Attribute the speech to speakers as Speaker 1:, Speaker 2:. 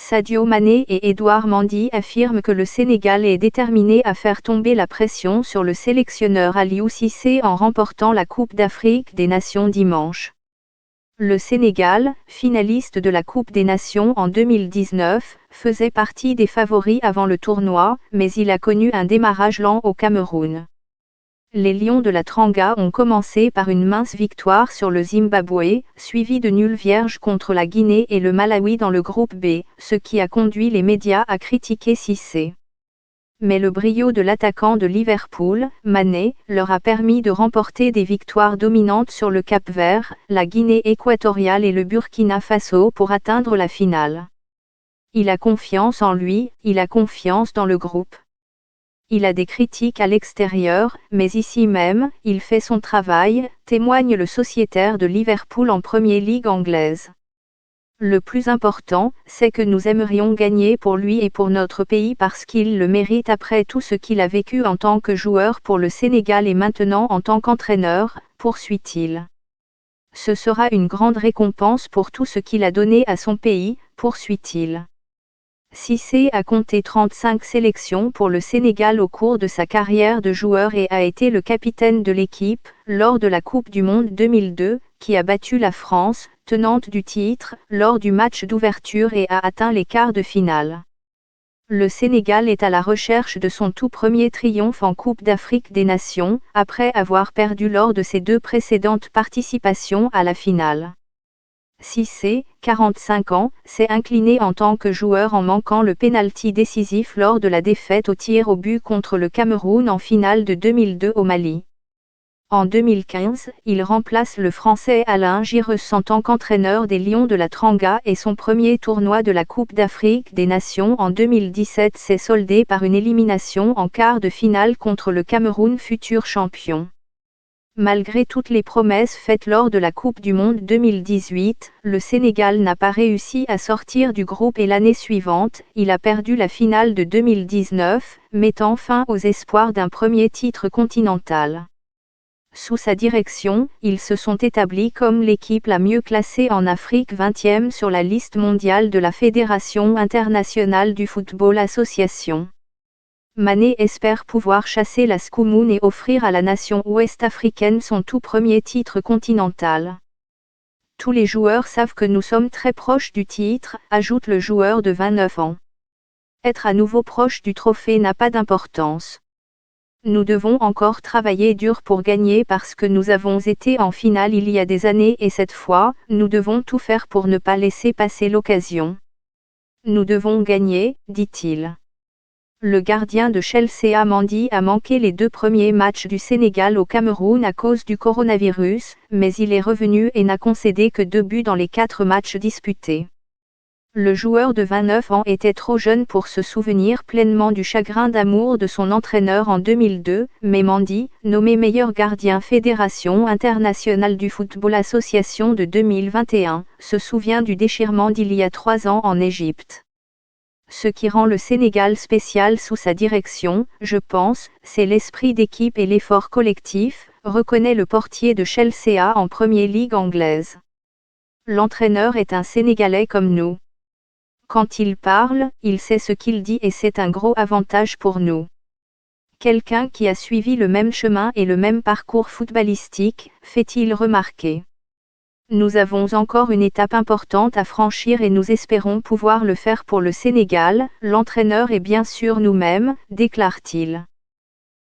Speaker 1: Sadio Mané et Edouard Mendy affirment que le Sénégal est déterminé à faire tomber la pression sur le sélectionneur Aliou Cissé en remportant la Coupe d'Afrique des Nations dimanche. Le Sénégal, finaliste de la Coupe des Nations en 2019, faisait partie des favoris avant le tournoi, mais il a connu un démarrage lent au Cameroun. Les Lions de la Teranga ont commencé par une mince victoire sur le Zimbabwe, suivie de nuls vierges contre la Guinée et le Malawi dans le groupe B, ce qui a conduit les médias à critiquer Cissé. Mais le brio de l'attaquant de Liverpool, Mané, leur a permis de remporter des victoires dominantes sur le Cap-Vert, la Guinée équatoriale et le Burkina Faso pour atteindre la finale. Il a confiance en lui, il a confiance dans le groupe. Il a des critiques à l'extérieur, mais ici même, il fait son travail, témoigne le sociétaire de Liverpool en Premier League anglaise. Le plus important, c'est que nous aimerions gagner pour lui et pour notre pays parce qu'il le mérite après tout ce qu'il a vécu en tant que joueur pour le Sénégal et maintenant en tant qu'entraîneur, poursuit-il. Ce sera une grande récompense pour tout ce qu'il a donné à son pays, poursuit-il. Cissé a compté 35 sélections pour le Sénégal au cours de sa carrière de joueur et a été le capitaine de l'équipe, lors de la Coupe du Monde 2002, qui a battu la France, tenante du titre, lors du match d'ouverture et a atteint les quarts de finale. Le Sénégal est à la recherche de son tout premier triomphe en Coupe d'Afrique des Nations, après avoir perdu lors de ses 2 précédentes participations à la finale. Cissé, 45 ans, s'est incliné en tant que joueur en manquant le pénalty décisif lors de la défaite au tir au but contre le Cameroun en finale de 2002 au Mali. En 2015, il remplace le Français Alain Giresse en tant qu'entraîneur des Lions de la Teranga et son premier tournoi de la Coupe d'Afrique des Nations en 2017 s'est soldé par une élimination en quart de finale contre le Cameroun, futur champion. Malgré toutes les promesses faites lors de la Coupe du Monde 2018, le Sénégal n'a pas réussi à sortir du groupe et l'année suivante, il a perdu la finale de 2019, mettant fin aux espoirs d'un premier titre continental. Sous sa direction, ils se sont établis comme l'équipe la mieux classée en Afrique, 20e sur la liste mondiale de la Fédération internationale du football association. Mané espère pouvoir chasser la Scoumoune et offrir à la nation ouest-africaine son tout premier titre continental. Tous les joueurs savent que nous sommes très proches du titre, ajoute le joueur de 29 ans. Être à nouveau proche du trophée n'a pas d'importance. Nous devons encore travailler dur pour gagner parce que nous avons été en finale il y a des années et cette fois, nous devons tout faire pour ne pas laisser passer l'occasion. Nous devons gagner, dit-il. Le gardien de Chelsea Mendy a manqué les 2 premiers matchs du Sénégal au Cameroun à cause du coronavirus, mais il est revenu et n'a concédé que 2 buts dans les 4 matchs disputés. Le joueur de 29 ans était trop jeune pour se souvenir pleinement du chagrin d'amour de son entraîneur en 2002, mais Mendy, nommé meilleur gardien Fédération internationale du football association de 2021, se souvient du déchirement d'il y a 3 ans en Égypte. Ce qui rend le Sénégal spécial sous sa direction, je pense, c'est l'esprit d'équipe et l'effort collectif, reconnaît le portier de Chelsea en Premier League anglaise. L'entraîneur est un Sénégalais comme nous. Quand il parle, il sait ce qu'il dit et c'est un gros avantage pour nous. Quelqu'un qui a suivi le même chemin et le même parcours footballistique, fait-il remarquer. Nous avons encore une étape importante à franchir et nous espérons pouvoir le faire pour le Sénégal, l'entraîneur et bien sûr nous-mêmes, déclare-t-il.